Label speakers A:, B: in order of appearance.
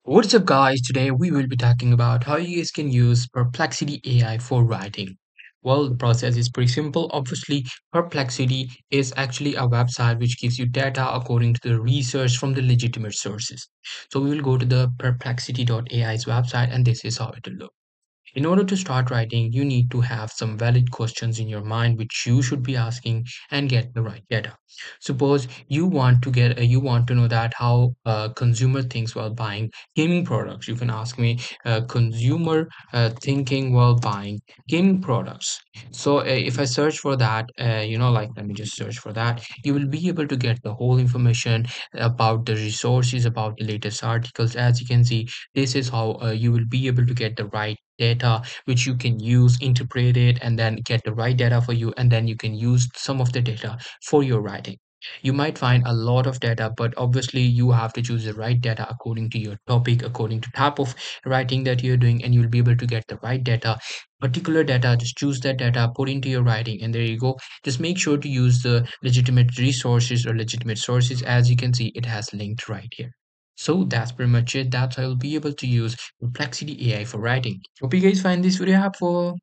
A: What's up, guys? Today we will be talking about how you guys can use Perplexity AI for writing. Well, the process is pretty simple. Obviously, Perplexity is actually a website which gives you data according to the research from the legitimate sources. So we will go to the perplexity.ai's website, and this is how it will look. In order to start writing, you need to have some valid questions in your mind which you should be asking and get the right data. Suppose you want to know that how consumer thinks while buying gaming products. You can ask me consumer thinking while buying gaming products. So if I search for that, like let me just search for that, you will be able to get the whole information about the resources, about the latest articles. As you can see, this is how you will be able to get the right data which you can use, interpret it, and then get the right data for you, and then you can use some of the data for your writing. You might find a lot of data, but obviously you have to choose the right data according to your topic, according to type of writing that you're doing, and you'll be able to get the right data, particular data. Just choose that data, put into your writing, and there you go. Just make sure to use the legitimate resources or legitimate sources. As you can see, it has linked right here. So that's pretty much it. That's how you'll be able to use Perplexity AI for writing. Hope you guys find this video helpful.